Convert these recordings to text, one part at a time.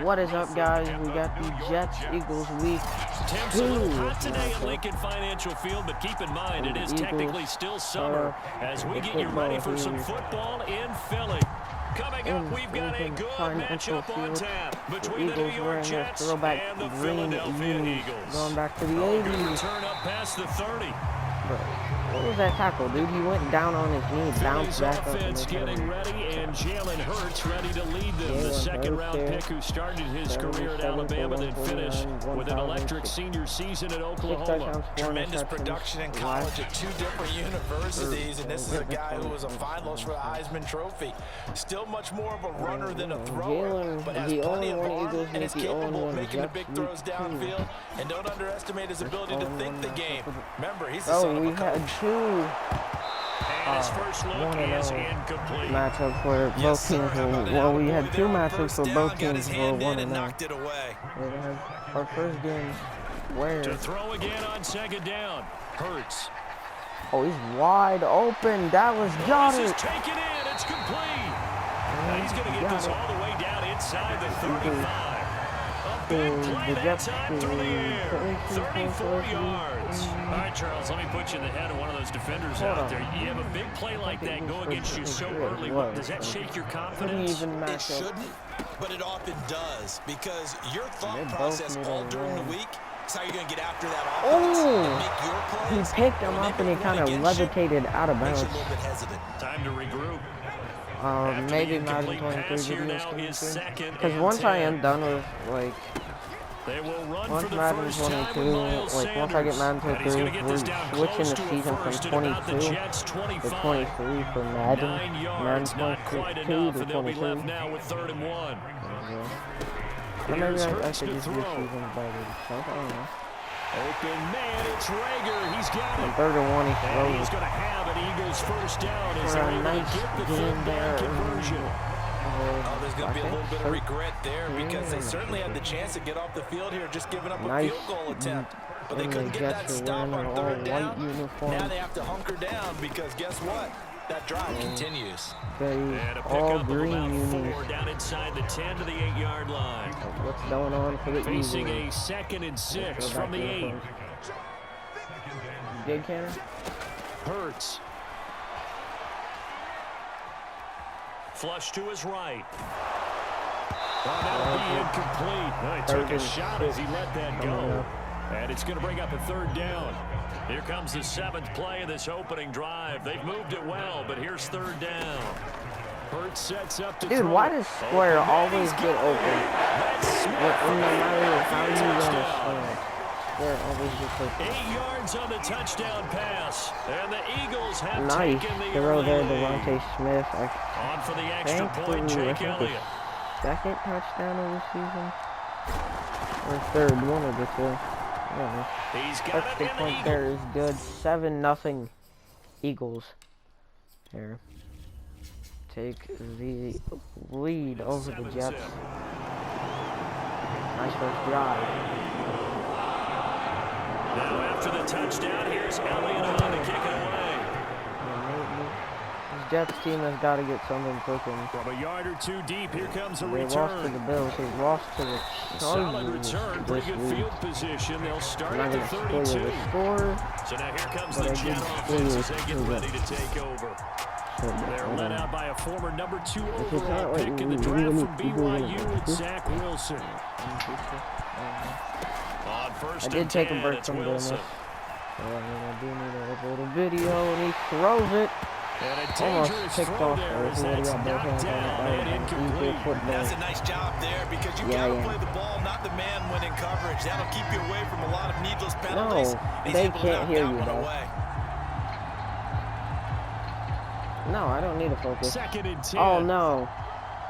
What is up, guys? We got the Jets Eagles week 2. Hot today at Lincoln Financial Field, but keep in mind it is technically still summer as we get you ready for some football in Philly. Coming up, we've got a good matchup on tap between the New York Jets and the Philadelphia Eagles. Going back to the 80s. Turn up past the 30. Bro, what was that tackle, dude? He went down on his knee, bounced back up. Offense getting ready, and Jalen Hurts ready to lead them. The second-round pick who started his career at Alabama, then finished with an electric senior season at Oklahoma. Tremendous production in college at 2 different universities, and this is a guy who was a finalist for the Heisman Trophy. Still much more of a runner than a thrower, but has plenty of arm and is capable of making the big throws downfield. And don't underestimate his ability to think the game. Remember, he's the son of a coach. Two matchups for both teams. Well, we had 2 matchups for both teams for 1-0. Our first game where to throw again on second down. Hurts. Oh, he's wide open. Dallas got it. Take it in. It's complete. Now he's going to get this all the way down inside the 35. A big play that time through the air. 34 yards. All right, Charles, let me put you in the head of one of those defenders out there. You have a big play like that go against you so early. Does that shake your confidence? It shouldn't, but it often does, because your thought process all during the week is how you're going to get after that offense and make your plays. He picked him up and he kind of levitated out of bounds. Time to regroup. Maybe Madden 23 videos. Because once I am done with, like, once Madden 22, like, once I get Madden 23, we're switching the season from 22 to 23 for Madden. Madden 22 to 23. Now with 3rd and 1. Or maybe I should just do a season by the I don't know. Open man, it's Rager. He's got it. 3rd and 1, he throws. He's going to have an Eagles first down. For a nice game there. Oh, there's going to be a little bit of regret there because they certainly had the chance to get off the field here, just giving up a field goal attempt. But they couldn't get that stop on 3rd down. Now they have to hunker down because guess what? That drive continues. They all green unis. Down inside the 10 to the 8-yard line. What's going on for the Eagles? Facing a 2nd and 6 from the 8. Good cannon. Hurts. Flush to his right. Oh, that'll be incomplete. He took a shot as he let that go. And it's going to bring up a 3rd down. Here comes the 7th play of this opening drive. They've moved it well, but here's 3rd down. Hurts sets up to Dude, why does Square always get open? No matter how you run Square always gets open. 8 yards on the touchdown pass. And the Eagles have nice taken the throw there, early lead. Devontae Smith. On for the extra point, Jake Elliott. 2nd touchdown of the season? Or 3rd, one of the 2. He's got extra point there is good. 7-0 Eagles. Here. Take the lead over the Jets. Nice first drive. Now after the touchdown, here's Elliott on to kick it away. This Jets team has got to get something cooking. From a yard or 2 deep, here comes a they return. They lost to the Bills. They lost to the Solid return, pretty good field position. They'll start at the 32. So now here comes the Jet offense as they get ready to take over. They're led out by a former number 2 overall pick in the draft from BYU, it's Zach Wilson. On first I did take a break from doing this. So I do need a little video, and he throws it. Almost picked off there. That's a nice job there because you gotta play the ball, not the man when in coverage. That'll keep you away from a lot of needless penalties. No, they can't hear you though. No, I don't need to focus. 2nd and 10. Oh no,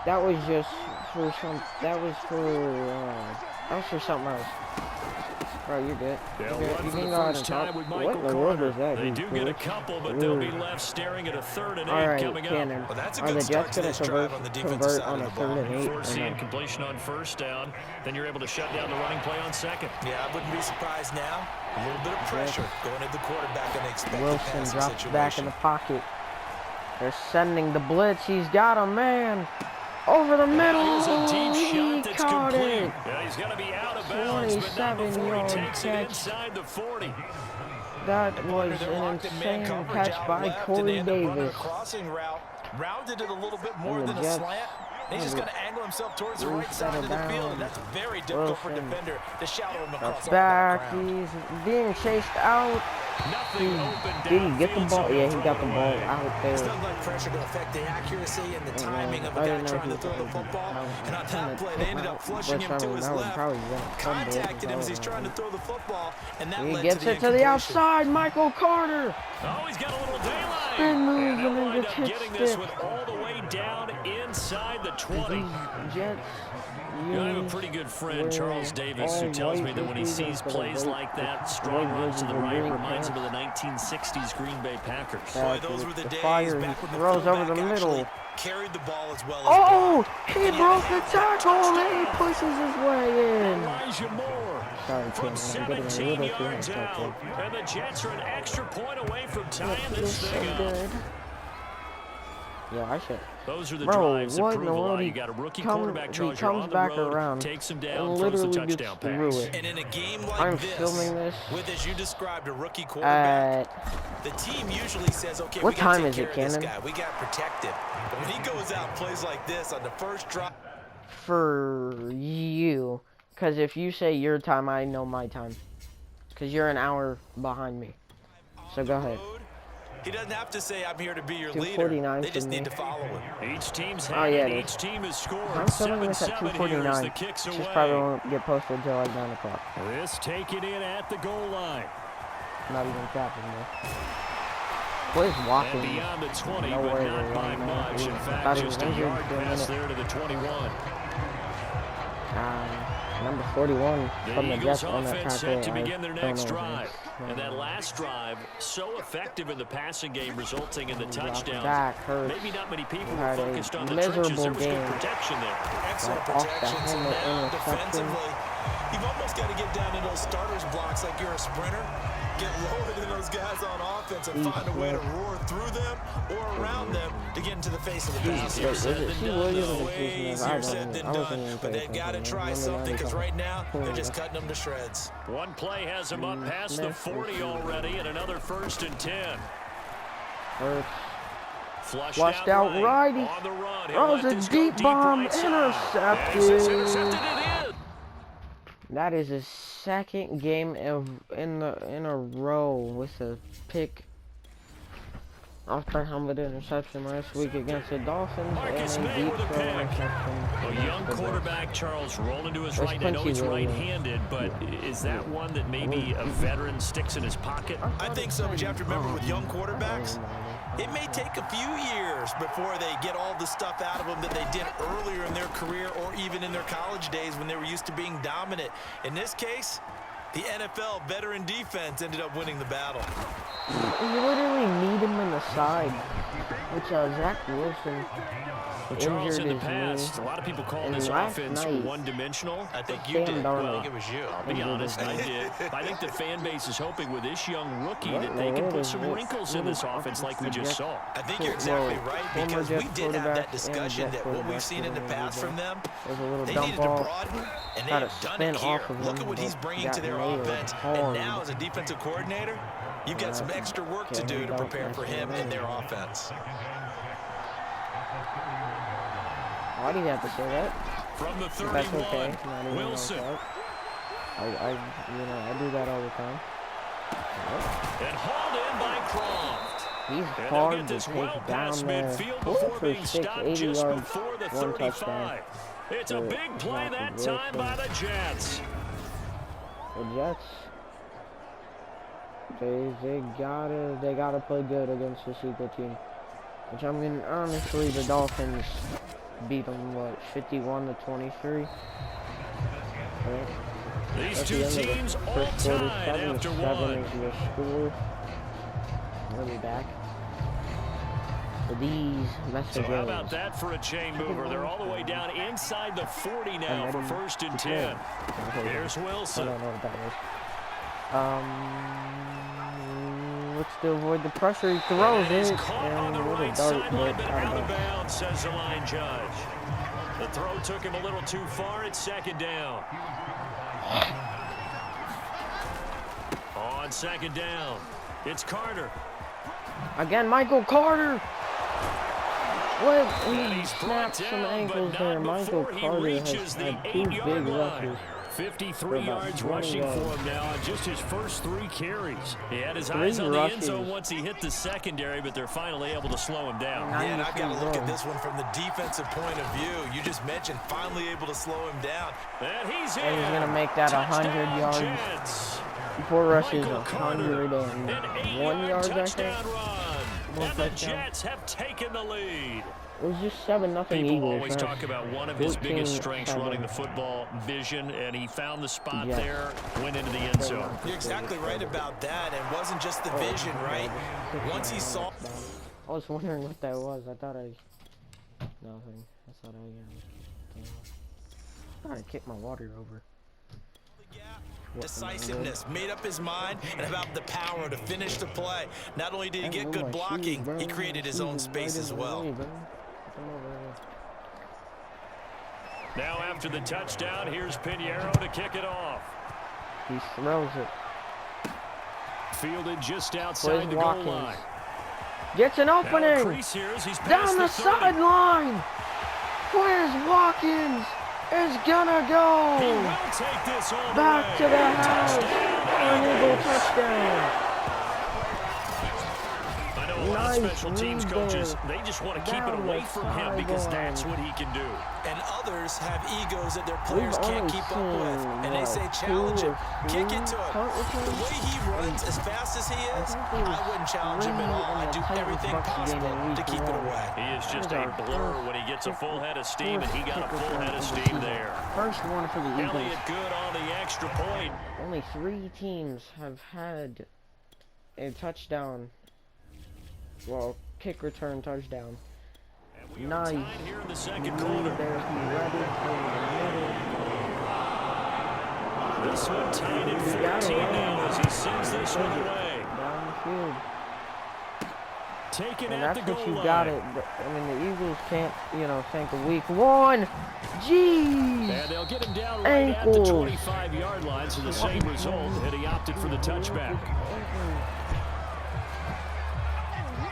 that was just for some. That was for something else. Bro, you're good. You can go ahead and talk. What in the world is that? They do get a couple, but they'll be left staring at a 3rd and 8 coming up. Well, that's a Are good the start Jets to going this drive on the to defensive convert side on of a the ball. 3rd and 8? Foreseeing completion on 1st down, then you're able to shut down the running play on 2nd. Yeah, I wouldn't be surprised now. A little bit of pressure going into the quarterback and expected Wilson drops situation. back in the pocket. They're sending the blitz. He's got a man. Over the middle. Here's a deep shot that's caught complete He's going to be out of bounds, but not before he takes it inside the 40. That was an insane catch by Corey Davis. Crossing route, rounded it a little bit more than a slant. He's just going to angle himself towards the right side of the field, and that's very difficult for a defender to shadow him across back. He's being chased out. He didn't get the ball. Yeah, he got the ball out there. It's not like pressure to affect the accuracy and the timing of a guy trying to throw the football. And on that play, they ended up flushing him to his left. Contacted him as he's trying to throw the football, and that led gets it to the outside. Michael Carter. Oh, he's got a little daylight. Spin move and and end up getting this with all the way down inside the 20. Jets. I have a pretty good friend, Charles Davis, who tells me that when he sees plays like that, strong runs to the right, reminds him of the 1960s Green Bay Packers. Boy, those were the days back when the throws over the middle. Carried the ball as well as he broke the tackle and he pushes his way in. Elijah Moore from 17 yards out. And the Jets are an extra point away from tying this thing up. Yeah, I should. Those are the drives that prove a lot. You got a rookie quarterback, Charles, you're on the road, takes him down, throws a touchdown pass. And in a game like this, with, as you described, a rookie quarterback, the team usually says, okay, what we got time to is take it, care of Cannon? this guy. We got to protect him. But when he goes out and plays like this on the first drive. For you, because if you say your time, I know my time. Because you're an hour behind me. So go ahead. He doesn't have to say, I'm here to be your leader. They just need to follow him. Each team's had each team has scored. I'm filming this at 2:49. This probably won't get posted until like 9 o'clock. This taken in at the goal line. Not even capping though. What is walking? And beyond the 20, no but way not by much. In fact, just a yard pass there to the 21. Number 41 from the Jets on that offense set to begin their next tackle. drive. And that last drive, so effective in the passing game, resulting in the touchdown. Maybe not many people were focused on the trenches. There was good protection there. Excellent protection. So now, defensively, you've almost got to get down to those starters blocks like you're a sprinter. Get lower than those guys on offense and find a way to roar through them or around them to get into the face of the pass. Easier said than done, but they've got to try something because right now they're just cutting them to shreds. One play has them up past the 40 already, and another 1st and 10. Flushed out righty. On the run. Throws a deep bomb, intercepted. That is his second game in a row with a pick off the helmet interception last week against the Dolphins and a deep throw interception. A young quarterback, Charles, rolling to his right. I know he's right-handed, but is that one that maybe a veteran sticks in his pocket? I think so, but you have to remember with young quarterbacks, it may take a few years before they get all the stuff out of them that they did earlier in their career or even in their college days when they were used to being dominant. In this case, the NFL veteran defense ended up winning the battle. You literally need him in the side, which Zach Wilson Charles, in the past, a lot of people call this offense one-dimensional. I think you did. Well, I think it was you. I'll be honest, I did. I think the fan base is hoping with this young rookie that they can put some wrinkles in this offense like we just saw. I think you're exactly right because we did have that discussion that what we've seen in the past from them, they needed to broaden, and they have done it here. Look at what he's bringing to their offense. And now as a defensive coordinator, you've got some extra work to do to prepare for him and their offense. Why do you have to say that? From the 31, that's okay. Wilson. I do that all the time. And hauled in by Croft. He's hard to take down there. 4 for 6, 80 yards, 1 touchdown. It's a big play that time by the Jets. The Jets, they gotta play good against the super team. Which I mean, honestly, the Dolphins beat them, what, 51-23? Right? These two teams all tied after one. Is your score. We'll be back. For these messages. So how about that for a chain mover? They're all the way down inside the 40 now for 1st and 10. Here's Wilson. I don't know what that is. Looks to avoid the pressure. He throws it. Caught on the right sideline, but out of bounds, says the line judge. The throw took him a little too far. It's second down. On second down, it's Carter. Again, Michael Carter. What? He snapped some ankles there. Michael Carter has had 2 big rushes. 53 yards rushing for him now on just his first 3 carries. He had his eyes on the end zone once he hit the secondary, but they're finally able to slow him down. Yeah, and I've got to look at this one from the defensive point of view. You just mentioned finally able to slow him down. And he's going to make that 100 yards. Jets. 4 rushes, 101 yards, I think. And the Jets have taken the lead. It was just 7-0 People Eagles. always talk about one of his biggest strengths running the football, vision, and he found the spot there, went into the end zone. You're exactly right about that. It wasn't just the vision, right? Once he saw... I was wondering what that was. I thought nothing. I thought I kicked my water over. Decisiveness, made up his mind, and about the power to finish the play. Not only did he get good blocking, he created his own space as well. Now after the touchdown, here's Pinheiro to kick it off. He throws it. Fielded just outside the goal line. Gets an opening. Down the sideline. Where's Watkins? Is gonna go. He will take this all back to the house. An Eagle touchdown. I know a lot of special teams coaches, they just want to keep it away from him because that's what he can do. And others have egos that their players can't keep up with. And they say challenge him, kick it to him. The way he runs as fast as he is, I wouldn't challenge him at all. I'd do everything possible to keep it away. He is just a blur when he gets a full head of steam, and he got a full head of steam there. First one for the Eagles. Elliott good on the extra point. Only 3 teams have had a touchdown. Well, kick return touchdown. Nice. Here in the second quarter. This one tied at 14 now as he sends this one away. Down the field. Taken and at that's the what goal you line. got it. I mean, the Eagles can't, think a week 1. Jeez. And they'll get him down right at the 25-yard line, so the same result, and he opted for the touchback.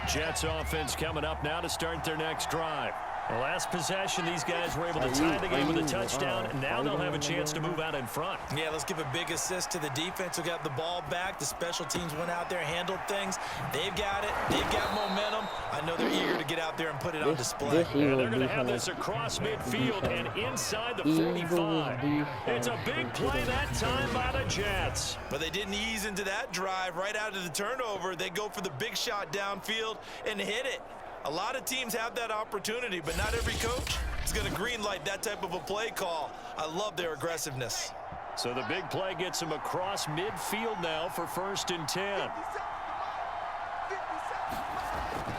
Jets offense coming up now to start their next drive. The last possession, these guys were able to tie the game with a touchdown, and now they'll have a chance to move out in front. Yeah, let's give a big assist to the defense who got the ball back. The special teams went out there, handled things. They've got it. They've got momentum. I know they're eager to get out there and put it on display. And they're going to have this across midfield and inside the 45. It's a big play that time by the Jets. But they didn't ease into that drive right out of the turnover. They go for the big shot downfield and hit it. A lot of teams have that opportunity, but not every coach is going to greenlight that type of a play call. I love their aggressiveness. So the big play gets him across midfield now for 1st and 10.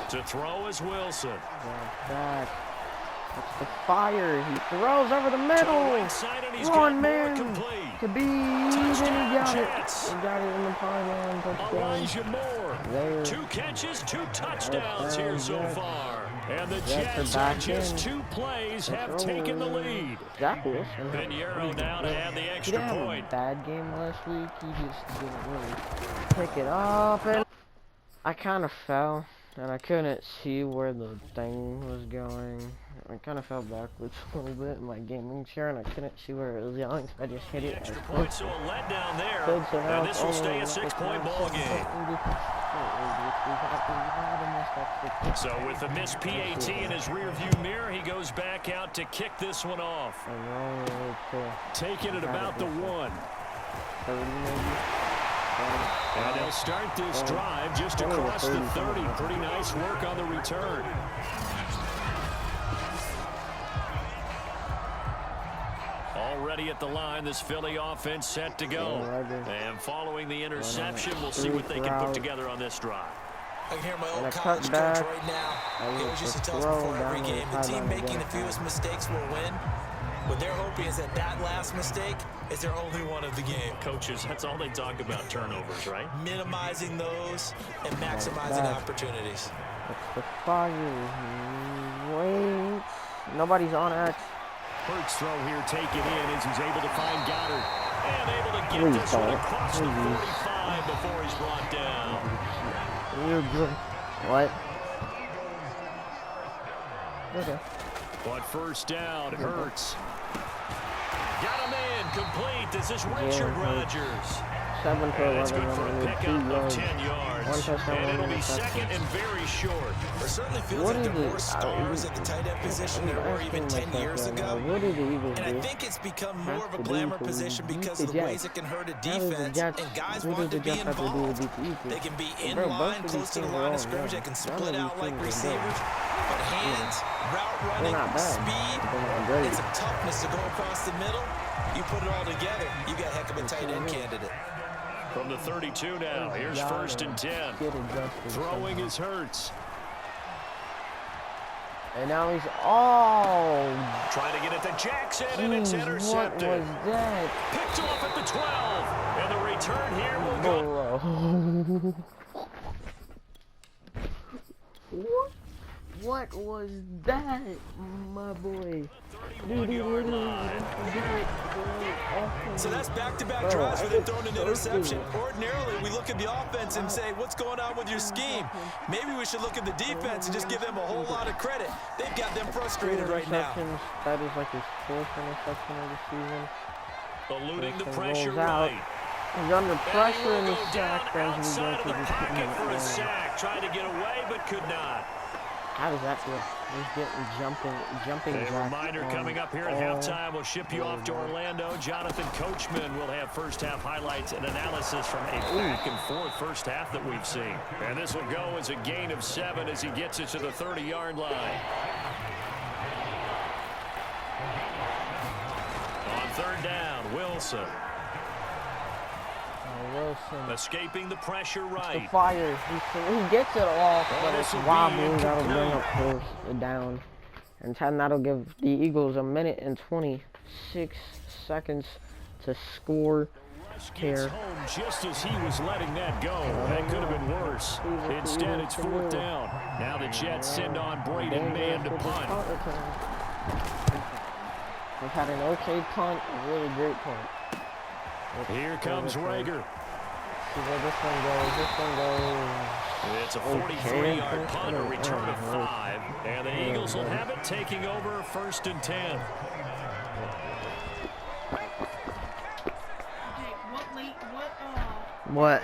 To throw is Wilson. That's the fire. He throws over the middle. One man to beat, and he got it. He got it in the pylon. Elijah Moore. 2 catches, 2 touchdowns here so far. And the Jets on just 2 plays have taken the lead. Pinheiro now to add the extra point. Bad game last week. He just didn't really pick it up. And I kind of fell, and I couldn't see where the thing was going. I kind of fell backwards a little bit in my gaming chair, and I couldn't see where it was going, so I just hit it. Extra point, so a letdown there, and this will stay a 6-point ball game. So with the missed PAT in his rearview mirror, he goes back out to kick this one off. Taking it about the 1. And they'll start this drive just across the 30. Pretty nice work on the return. Already at the line, this Philly offense set to go. And following the interception, we'll see what they can put together on this drive. I can hear my old college coach right now. He always used to tell us before every game, the team making the fewest mistakes will win. What they're hoping is that last mistake is their only one of the game. Coaches, that's all they talk about, turnovers, right? Minimizing those and maximizing opportunities. It's the fire. Wait. Nobody's on X. Hurts throw here taken in as he's able to find Goddard. And able to get this one across the 45 before he's brought down. What? Okay. But first down, Hurts. Got him in, complete. This is Richard Rodgers. 7 for 11, That's good for a pickup of 10 yards. One touchdown, And it'll one be second interception. and very short. It certainly feels like there were more stars at the tight end position there were even 10 years ago. What did the Eagles And I do? think it's become more of a glamour position because of the ways it can hurt a defense. And guys want to be involved. They can be in line, close to the line of scrimmage. They can split out like receivers. But hands, route running, speed, and some toughness to go across the middle. You put it all together, you got a heck of a tight end candidate. From the 32 now, here's first and 10. Throwing is Hurts. And now he's Trying to get it to Jackson, and it's intercepted. What was that? Picked off at the 12. And the return here will go. What was that, my boy? So that's back-to-back drives where they've thrown an interception. Ordinarily, we look at the offense and say, what's going on with your scheme? Maybe we should look at the defense and just give them a whole lot of credit. They've got them frustrated right now. That is like his 4th interception of the season. Eluding the pressure right. He's under pressure in the sack. Outside of the pocket for a sack. Tried to get away, but could not. How does that feel? He's getting jumping. A reminder coming up here at halftime. We'll ship you off to Orlando. Jonathan Coachman will have first half highlights and analysis from a back and forth first half that we've seen. And this will go as a gain of 7 as he gets it to the 30-yard line. On third down, Wilson. Escaping the pressure right. The fire. He gets it off, but it's wobbling. That'll bring up first down. And that'll give the Eagles 1 minute and 26 seconds to score here. Home just as he was letting that go. That could have been worse. Instead, it's 4th down. Now the Jets send on Braden Mann to punt. We've had an okay punt, a really great punt. Here comes Rager. See where this one goes. It's a 43-yard punt, a return of 5. And the Eagles will have it taking over first and 10. What?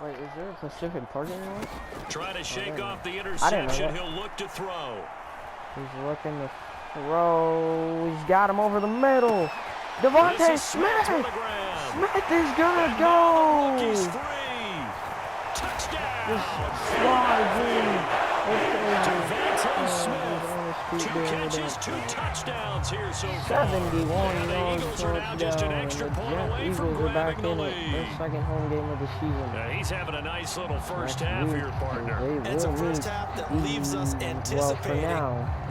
Wait, is there a Pacific parking lot? Trying to shake off the interception. He'll look to throw. He's looking to throw. He's got him over the middle. Devontae Smith! Smith is gonna go! He's free! Touchdown! Just slides in. Devontae Smith. 2 catches, 2 touchdowns here so far. 71 and the yards Eagles are now just an extra point away from Eagles are back grabbing the in it. lead. Their second home game of the season. He's having a nice little first half here, partner. It's a first half that leaves us anticipating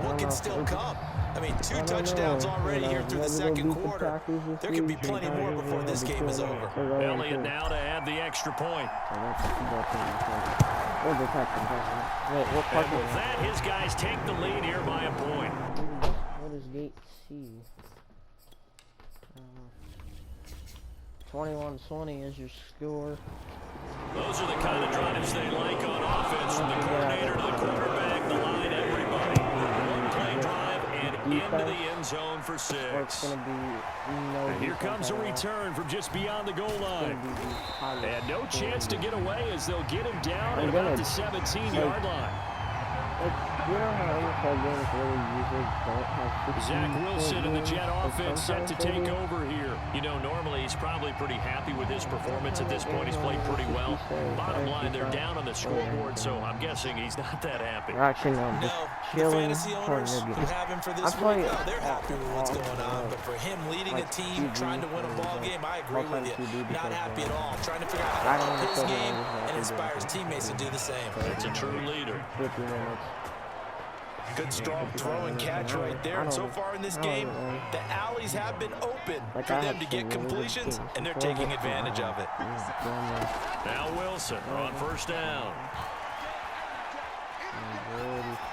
what can still come. I mean, 2 touchdowns already here through the second quarter. There could be plenty more before this game is over. Elliott now to add the extra point. And with that, his guys take the lead here by a point. What is gate C? 21-20 is your score. Those are the kind of drives they like on offense, from the coordinator to the quarterback, the line, everybody. One play drive and into the end zone for 6. And here comes a return from just beyond the goal line. And no chance to get away as they'll get him down at about the 17-yard line. You know how NFL games really usually don't have Zach Wilson and the Jet offense set to take over here. You know, normally he's probably pretty happy with his performance at this point. He's played pretty well. Bottom line, they're down on the scoreboard, so I'm guessing he's not that happy. Actually, no. The fantasy owners who have him for this week, they're happy with what's going on. But for him leading a team, trying to win a ball game, I agree with you. Not happy at all. Trying to figure out how to help his game and inspire his teammates to do the same. It's a true leader. 50 minutes. Good strong throw and catch right there. And so far in this game, the alleys have been open for them to get completions, and they're taking advantage of it. Now Wilson on first down.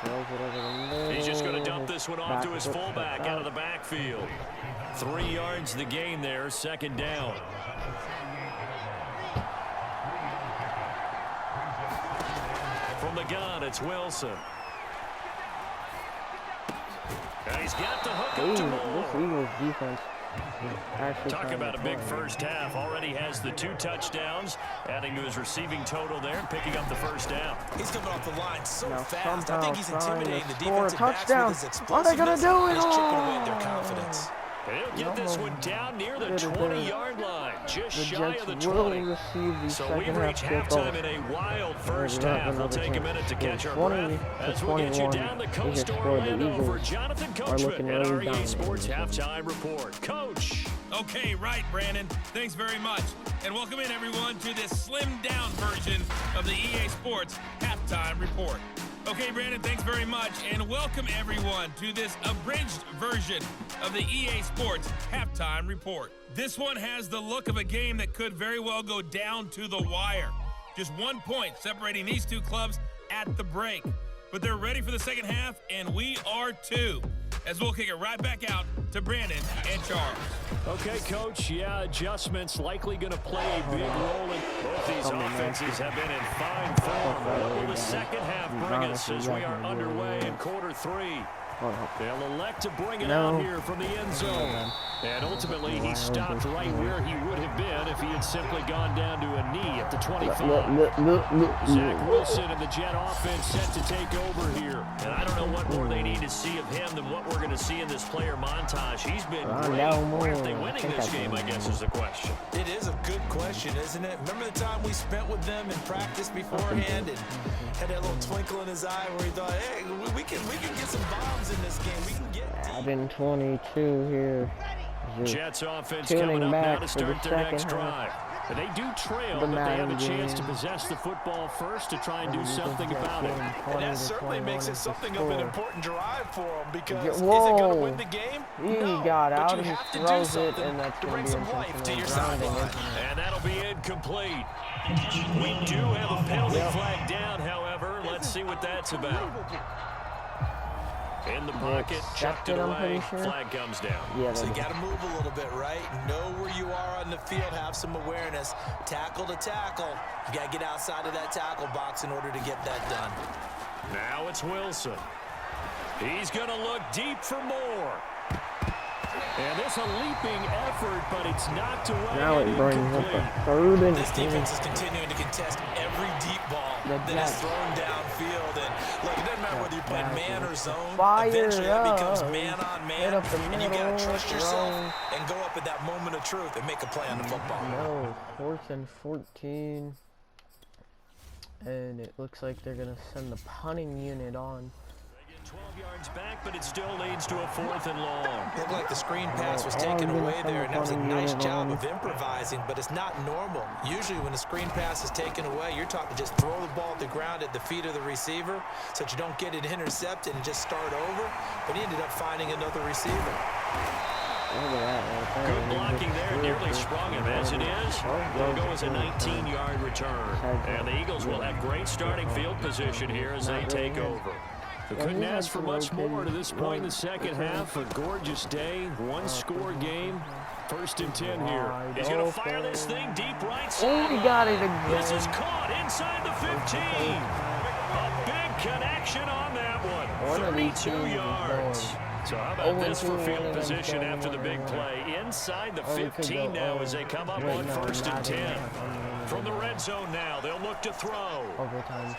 throws it over the middle. He's just going to dump this one off to his fullback out of the backfield. 3 yards the gain there, 2nd down. From the gun, it's Wilson. And he's got the hook up to Moore. This Eagles defense. Talk about a big first half. Already has the 2 touchdowns, adding to his receiving total there, and picking up the first down. He's coming off the line so now fast. I think he's intimidating the score a defensive touchdown. backs with his What are they gonna explosiveness, do? and he's chipping away at their confidence. He'll get this one down near the 20-yard line, just shy of the 20. So we reach halftime in a wild first half. We'll take a minute to catch our breath as we'll get you down the coast to Orlando for Jonathan Coachman at our EA Sports Halftime Report. Coach. Okay, right, Brandon. Thanks very much. And welcome in, everyone, to this slimmed-down version of the EA Sports Halftime Report. Okay, Brandon, thanks very much. And welcome, everyone, to this abridged version of the EA Sports Halftime Report. This one has the look of a game that could very well go down to the wire. Just 1 point separating these two clubs at the break. But they're ready for the second half, and we are too. As we'll kick it right back out to Brandon and Charles. Okay, Coach. Yeah, adjustments likely going to play a big role in both these offenses have been in fine form. What will the second half bring us as we are underway in quarter 3? They'll elect to bring it out here from the end zone. And ultimately, he stopped right where he would have been if he had simply gone down to a knee at the 25. Zach Wilson and the Jet offense set to take over here. And I don't know what more they need to see of him than what we're going to see in this player montage. He's been great. Why aren't they winning this game, I guess, is the question. It is a good question, isn't it? Remember the time we spent with them in practice beforehand and had that little twinkle in his eye where he thought, hey, we can get some bombs in this game. We can get deep. Madden 22 here. Jets offense coming up now to start their next drive. And they do trail, but they have a chance to possess the football first to try and do something about it. And that certainly makes it something of an important drive for them because is it going to win the game? He got out, he throws it, and that's going to be some life to your sideline. And that'll be incomplete. We do have a penalty flag down, however. Let's see what that's about. In the pocket, chucked it away, flag comes down. Yeah, so you got to move a little bit, right? Know where you are on the field, have some awareness. Tackle to tackle. You got to get outside of that tackle box in order to get that done. Now it's Wilson. He's going to look deep for more. And this a leaping effort, but it's knocked away. Now it brings up a 3rd and 10. This defense is continuing to contest every deep ball that is thrown downfield. And look, it doesn't matter whether you're playing man or zone. Eventually it becomes man on man. And you got to trust yourself and go up at that moment of truth and make a play on the football. No, 4th and 14. And it looks like they're going to send the punting unit on. 12 yards back, but it still leads to a 4th and long. Looked like the screen pass was taken away there, and that was a nice job of improvising, but it's not normal. Usually when the screen pass is taken away, you're talking just throw the ball at the ground at the feet of the receiver so that you don't get it intercepted and just start over, but he ended up finding another receiver. Good blocking there, nearly sprung him. As it is, will go as a 19-yard return. And the Eagles will have great starting field position here as they take over. They couldn't ask for much more to this point in the second half. A gorgeous day, one-score game. 1st and 10 here. He's going to fire this thing deep right side. Oh, he got it again. This is caught inside the 15. A big connection on that one. 32 yards. So how about this for field position after the big play? Inside the 15 now as they come up on 1st and 10. From the red zone now, they'll look to throw. Overtime.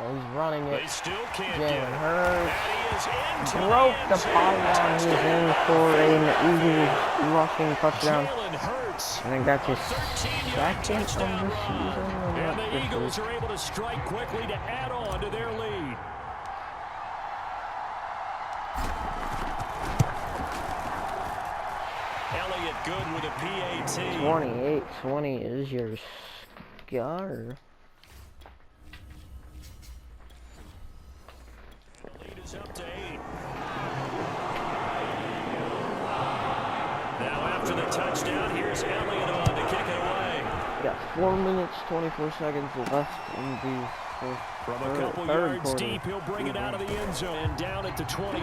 Oh, he's running it. They still can't get it. Hurts broke the pylon. He's in for an Eagles rushing touchdown. I think that's his 2nd of the season. And the Eagles are able to strike quickly to add on to their lead. Elliott good with a PAT. 28-20 is your score. Up to 8. Now after the touchdown, here's Elliott on to kick it away. got 4 minutes, 24 seconds left in the From a couple yards deep, he'll bring it out of the end zone and down at the 28.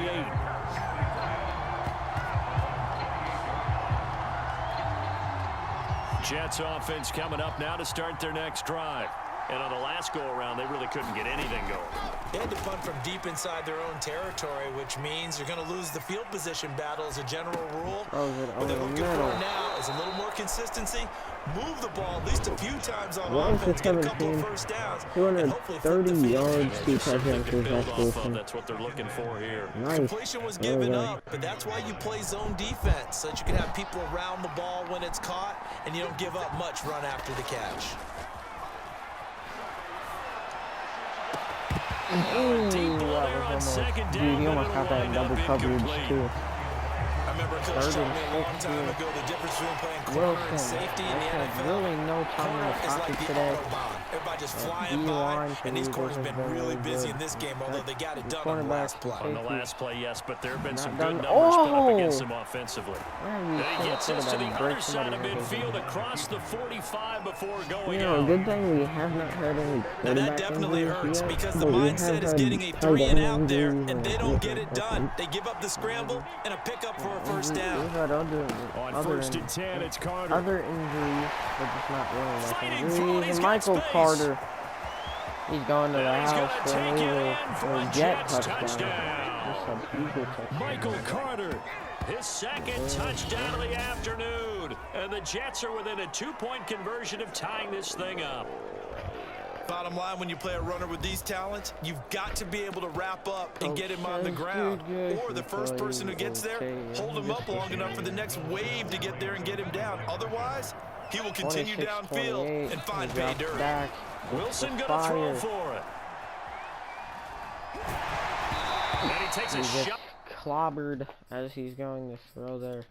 Jets offense coming up now to start their next drive. And on the last go-around, they really couldn't get anything going. They had to punt from deep inside their own territory, which means you're going to lose the field position battle as a general rule. What they're looking for now is a little more consistency. Move the ball at least a few times on offense, get a couple of first downs, and hopefully flip the field. That's what they're looking for here. Completion was given up, but that's why you play zone defense, so that you can have people around the ball when it's caught, and you don't give up much run after the catch. Ooh, that was almost, dude, he almost got that in double coverage too. I remember Coach told me a long time ago the difference between playing corner and safety in the NFL. Really no time in the pocket today. Everybody just flying by, and these corners have been really busy in this game, although they got it done on the last play. On the last play, yes, but there have been some good numbers put up against them offensively. Yeah, he gets us to the other side of midfield across the 45 before going out. Good thing we have not heard any now that definitely hurts because the mindset is getting a 3 and out there, and they don't get it done. They give up the scramble and a pickup for a first down. On 1st and 10, it's Carter. Other injuries, but just not really like injuries. Michael Carter, he's going to the house for a Jet touchdown. Michael Carter, his second touchdown of the afternoon. And the Jets are within a 2-point conversion of tying this thing up. Bottom line, when you play a runner with these talents, you've got to be able to wrap up and get him on the ground. Or the first person who gets there, hold him up long enough for the next wave to get there and get him down. Otherwise, he will continue downfield and find pay dirt. Wilson going to throw for it. And he takes a shot. Clobbered as he's going to throw there.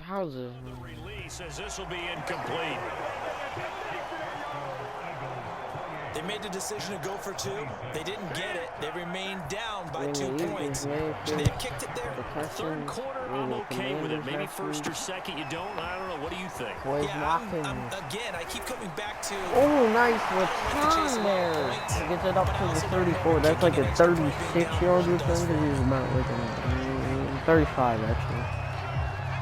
How's it? The release as this will be incomplete. They made the decision to go for 2. They didn't get it. They remained down by 2 points. Should they have kicked it there? Third quarter, I'm okay with it. Maybe first or second, you don't. I don't know. What do you think? Yeah, again, I keep coming back to... Oh, nice return there. He gets it up to the 34. That's like a 36-yard return because he's about like 35, actually.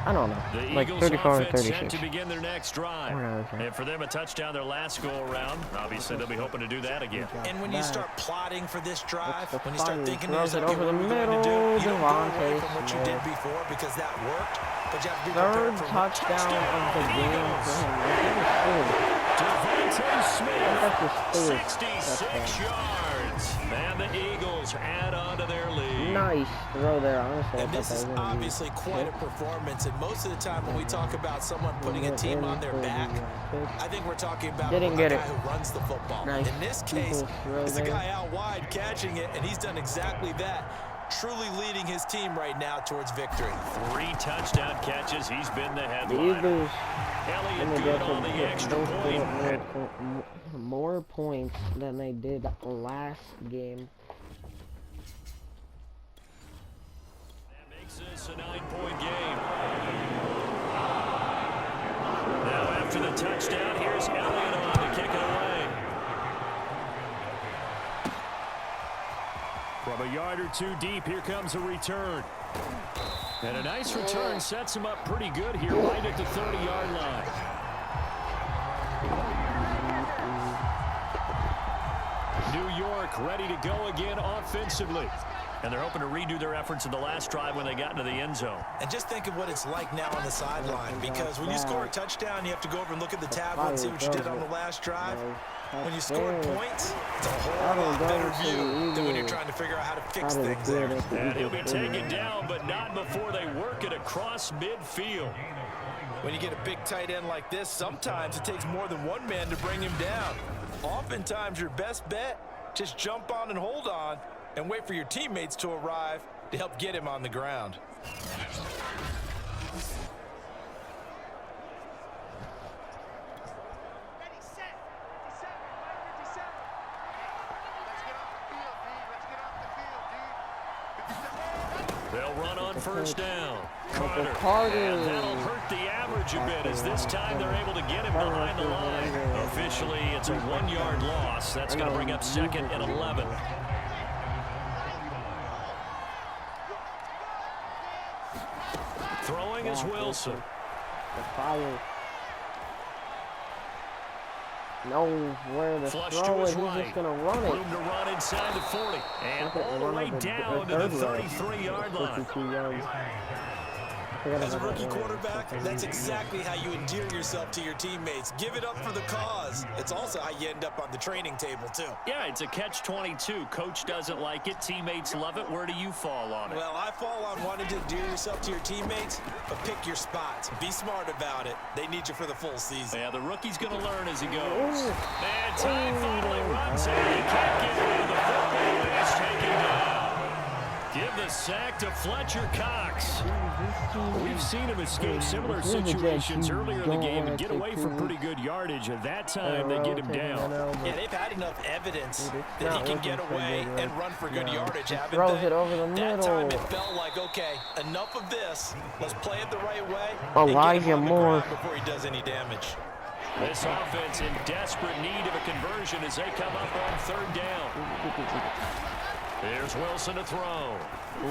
I don't know, like 34 or 36. To begin their next drive. And for them, a touchdown their last go-around. Obviously, they'll be hoping to do that again. And when you start plotting for this drive, when you start thinking, throws it over the middle, you don't go away from what you did before because that worked. But you have to be prepared for touchdown of the game for him. Devontae Smith, 66 yards. And the Eagles add on to their lead. Nice throw there, honestly. And this is obviously quite a performance. And most of the time when we talk about someone putting a team on their back, I think we're talking about a guy who runs the football. In this case, it's the guy out wide catching it, and he's done exactly that. Truly leading his team right now towards victory. 3 touchdown catches. He's been the headline. Elliott good on the extra point. More points than they did last game. That makes this a 9-point game. Now after the touchdown, here's Elliott on to kick it away. From a yard or 2 deep, here comes a return. And a nice return sets him up pretty good here, right at the 30-yard line. New York ready to go again offensively. And they're hoping to redo their efforts in the last drive when they got into the end zone. And just think of what it's like now on the sideline, because when you score a touchdown, you have to go over and look at the tablet and see what you did on the last drive. When you score points, it's a whole lot better view than when you're trying to figure out how to fix things there. And he'll be taken down, but not before they work it across midfield. When you get a big tight end like this, sometimes it takes more than one man to bring him down. Oftentimes, your best bet, just jump on and hold on and wait for your teammates to arrive to help get him on the ground. They'll run on first down. Carter. And that'll hurt the average a bit as this time they're able to get him behind the line. Officially, it's a 1-yard loss. That's going to bring up 2nd and 11. Throwing is Wilson. The fire. No, where to Flush throw to it, his he's right. just going to run it. Room to run inside the 40. And all the way down to the 33-yard line. 52 yards. As a rookie quarterback, that's exactly how you endear yourself to your teammates. Give it up for the cause. It's also how you end up on the training table, too. Yeah, it's a catch-22. Coach doesn't like it. Teammates love it. Where do you fall on it? Well, I fall on wanting to endear yourself to your teammates, but pick your spots. Be smart about it. They need you for the full season. Yeah, the rookie's going to learn as he goes. And Ty finally runs it. He can't get rid of the football, and it's taken down. Give the sack to Fletcher Cox. We've seen him escape similar situations earlier in the game and get away from pretty good yardage. At that time, they get him down. Yeah, they've had enough evidence that he can get away and run for good yardage, haven't Throws they? it over the That middle. time it felt like, okay, enough of this. Let's play it the right way. Elijah and get him on the Moore. ground before he does any damage. This offense in desperate need of a conversion as they come up on 3rd down. Here's Wilson to throw.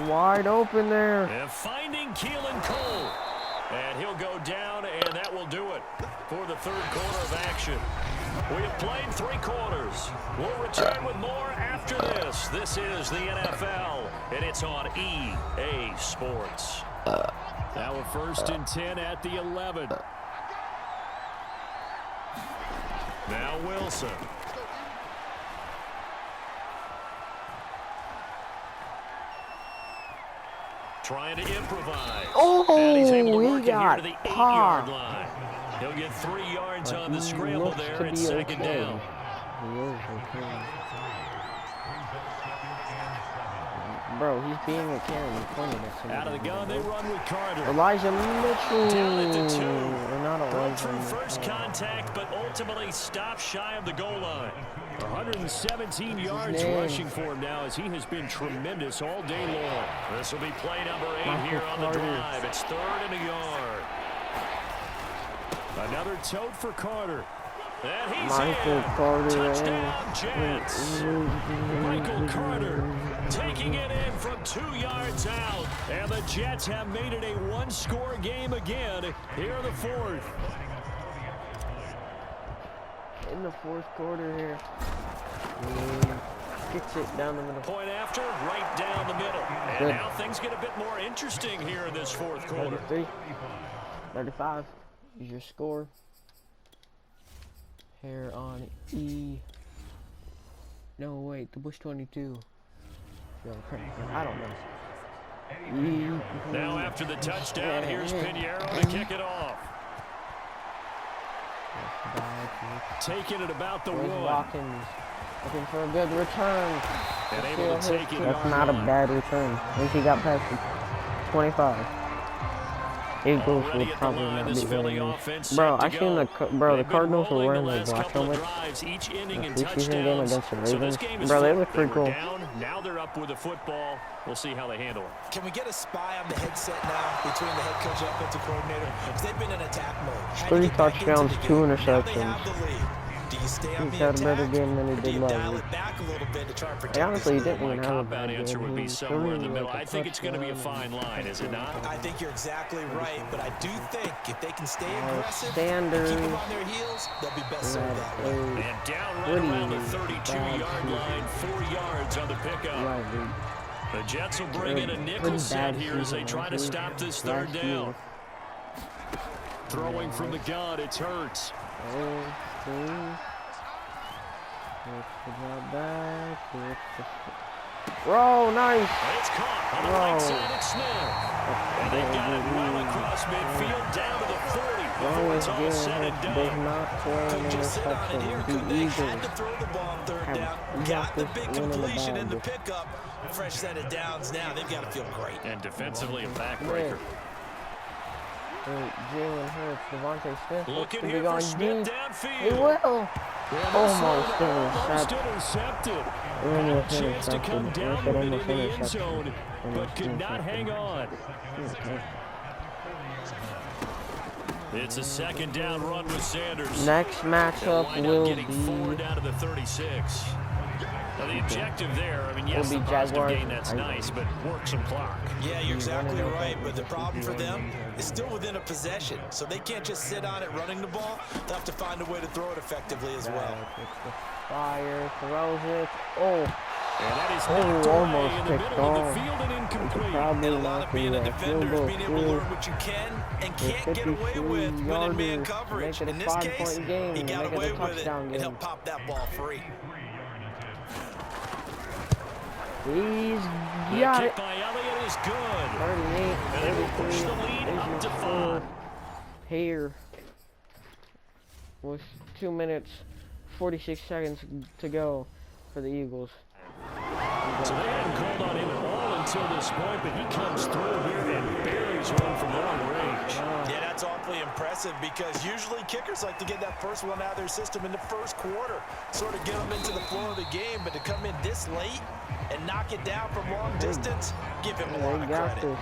Wide open there. And finding Keelan Cole. And he'll go down, and that will do it for the 3rd quarter of action. We have played 3 quarters. We'll return with more after this. This is the NFL, and it's on EA Sports. Now a 1st and 10 at the 11. Now Wilson. Trying to improvise. And he's able to work it here to the 8-yard line. He'll get 3 yards on the scramble there at 2nd down. Bro, he's being a Karen. Out of the gun, they run with Carter. Elijah Mitchell. Down at the 2. Or not Broke Elijah through Mitchell. first contact, but ultimately stopped shy of the goal line. 117 yards rushing for him now as he has been tremendous all day long. This will be play number 8 here on the drive. It's 3rd and a yard. Another tote for Carter. And he's Michael in. Carter Touchdown, Jets. Michael Carter taking it in from 2 yards out. And the Jets have made it a 1-score game again here in the 4th. In the 4th quarter here. Kicks it down the middle. Point after, right down the middle. And Good. now things get a bit more interesting here in this 4th quarter. 33. 35 is your score. Here on E. No, wait, the Bush 22. I don't know. Now after the touchdown, here's Pinheiro to kick it off. Taking it about the 1. Watkins looking for a good return. And able to take it. That's not a bad return. At least he got past the 25. Eagles will probably not be winning this. Bro, I seen the Cardinals were wearing their black helmets. The preseason game against the Ravens. Bro, they look pretty cool. Now they're up with the football. We'll see how they handle it. Can we get a spy on the headset now between the head coach and offensive coordinator? Because they've been in attack mode. 3 touchdowns, 2 interceptions. Do you stay on He's the had a better attack, game than he or do did you last dial week. it back a little bit to try and protect Honestly, he this lead? didn't even have a Cop-out bad answer game. would be He somewhere in the threw middle. like a I think it's going to be a fine line, is it not? I think you're exactly right, but I do think if they can stay aggressive Standard. and keep them on their heels, they'll be best served that way. And down right around the 32-yard line, 4 yards on the pickup. Right, dude. The Jets will bring in a nickel set here as they try to stop this 3rd down. Throwing from the gun, it's Hurts. Bro, nice. It's caught on the right side of Smith. And they've got it well across midfield down to the 40 before it's all said and does done. not play an Could just sit on it here. interception. Could The they Eagles had to throw the ball on 3rd down. Got the big completion in the pickup. Fresh set of downs now. They've got to feel great. And defensively, a backbreaker. Jalen Hurts, Devontae Smith looks Looking to be here going for Smith deep. downfield. He will. Almost intercepted. Had a chance to come down with it in the end zone, but could not hang on. It's a second down run with Sanders. Next matchup will be 4 down to the 36. Now the objective there, I mean, yes, the positive gain, that's nice, but work some clock. Yeah, you're exactly right, but the problem for them is still within a possession, so they can't just sit on it running the ball. They'll have to find a way to throw it effectively as well. Fire, throws it. Oh. And that is almost in the picked middle of off. the field and incomplete. And a lot of being a defender is being able to learn what you can and can't get away with when in man coverage. In this case, he got away with it and he'll pop that ball free. He's The got kick it. by Elliott is good. 38, And it will push the lead up to 5. Here with 2 minutes, 46 seconds to go for the Eagles. So they hadn't called on him at all until this point, but he comes through here and buries one from long range. Yeah, that's awfully impressive because usually kickers like to get that first one out of their system in the first quarter, sort of get them into the flow of the game, but to come in this late and knock it down from long distance, give him a lot of credit.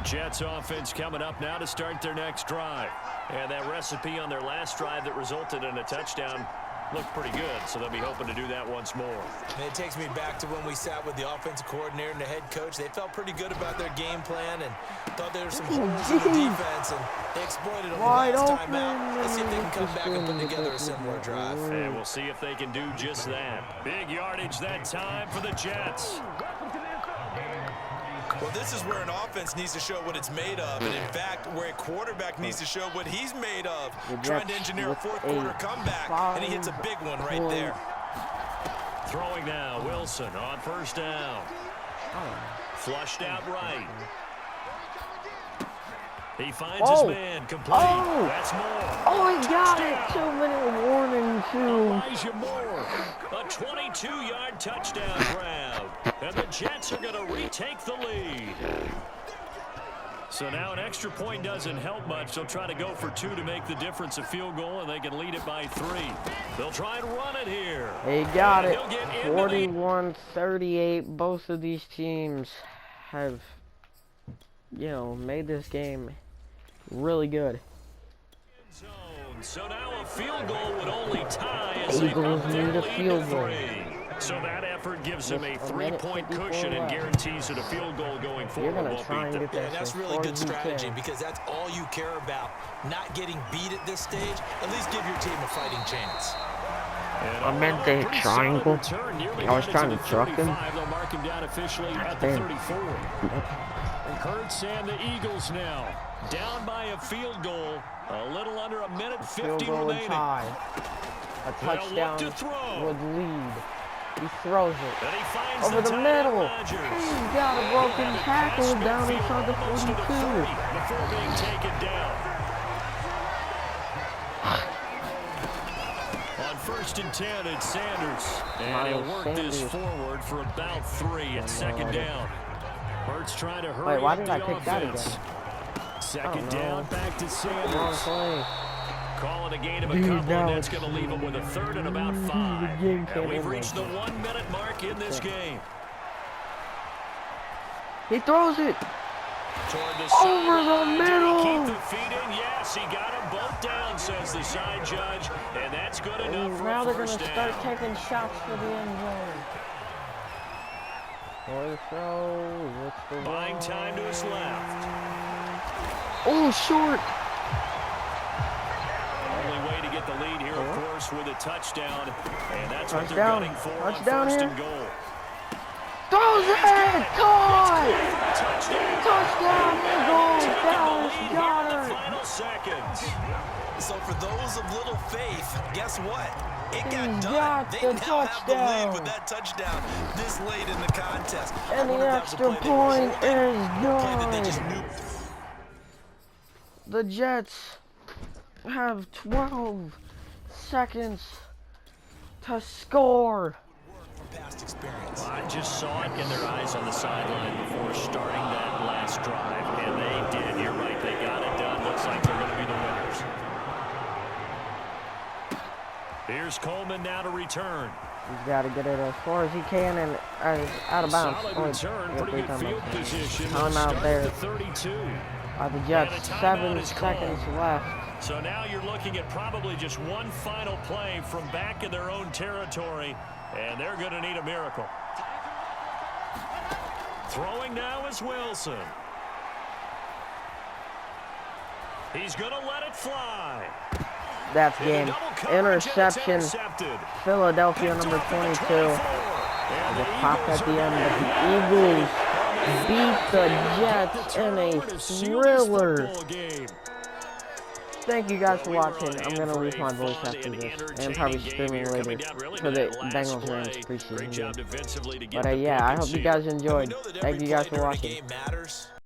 Jets offense coming up now to start their next drive. And that recipe on their last drive that resulted in a touchdown looked pretty good, so they'll be hoping to do that once more. And it takes me back to when we sat with the offensive coordinator and the head coach. They felt pretty good about their game plan and thought there were some holes in the defense, and they exploited them the last time out. Let's see if they can come back and put together a similar drive. And we'll see if they can do just that. Big yardage that time for the Jets. Well, this is where an offense needs to show what it's made of, and in fact, where a quarterback needs to show what he's made of. Trying to engineer a fourth quarter comeback, and he hits a big one right there. Throwing now, Wilson on first down. Flushed out right. He finds his man, complete. That's more. Oh, he got it. 2-minute warning, too. Elijah Moore, a 22-yard touchdown grab. And the Jets are going to retake the lead. So now an extra point doesn't help much. They'll try to go for 2 to make the difference a field goal, and they can lead it by 3. They'll try and run it here. They got it. 41-38. Both of these teams have, made this game really good. So now a field goal would only tie as Eagles need a field goal. So that effort gives him a 3-point cushion and guarantees that a field goal going forward won't beat them. Yeah, that's really good strategy because that's all you care about. Not getting beat at this stage. At least give your team a fighting chance. I meant the triangle. I was trying to truck him. They'll mark him down officially at the 34. And Hurts and the Eagles now down by a field goal. A little under a minute 50 remaining. A touchdown would lead. He throws it over the middle. He's got a broken tackle down inside the 42. Before being taken down. On 1st and 10, it's Sanders. And he'll work this forward for about 3 at second down. Hurts trying to hurry why up did the I pick that offense. again? Second down, back to Sanders. Wrong play. Calling a gain of a couple, and that's going to leave him with a 3rd and about 5. And we've reached the 1-minute mark in this game. He throws it Toward the over the middle. Keep the feet in. Yes, he got them both down, says the side judge. And that's good enough for now a they're going to first start down. taking shots for the end zone. For the throw. What's the Buying time to his left. Oh, short. Only way to get the lead here, of course, with a touchdown. And that's what they're Touchdown. gunning for Touchdown on 1st here. and goal. Throws it! Caught! Touchdown. Touchdown! Eagles! Dallas got The it! final seconds. So for those of little faith, guess what? It got He's done. got They the now have the lead touchdown. with that touchdown this late in the contest. And the extra point is done. good. The Jets have 12 seconds to score. Past experience. I just saw it in their eyes on the sideline before starting that last drive, and they did. You're right, they got it done. Looks like they're going to be the winners. Here's Coleman now to return. He's got to get it as far as he can and as out of bounds. Solid return, pretty good field position. Time out there. 32. The Jets, 7 seconds left. So now you're looking at probably just one final play from back in their own territory, and they're going to need a miracle. Throwing now is Wilson. He's going to let it fly. That's game. Interception. Philadelphia, number 22. They popped at the end, but the Eagles beat the Jets in a thriller. Thank you guys for watching. I'm going to lose my voice after this, and probably streaming later for the Bengals Rams preseason game. But yeah, I hope you guys enjoyed. Thank you guys for watching.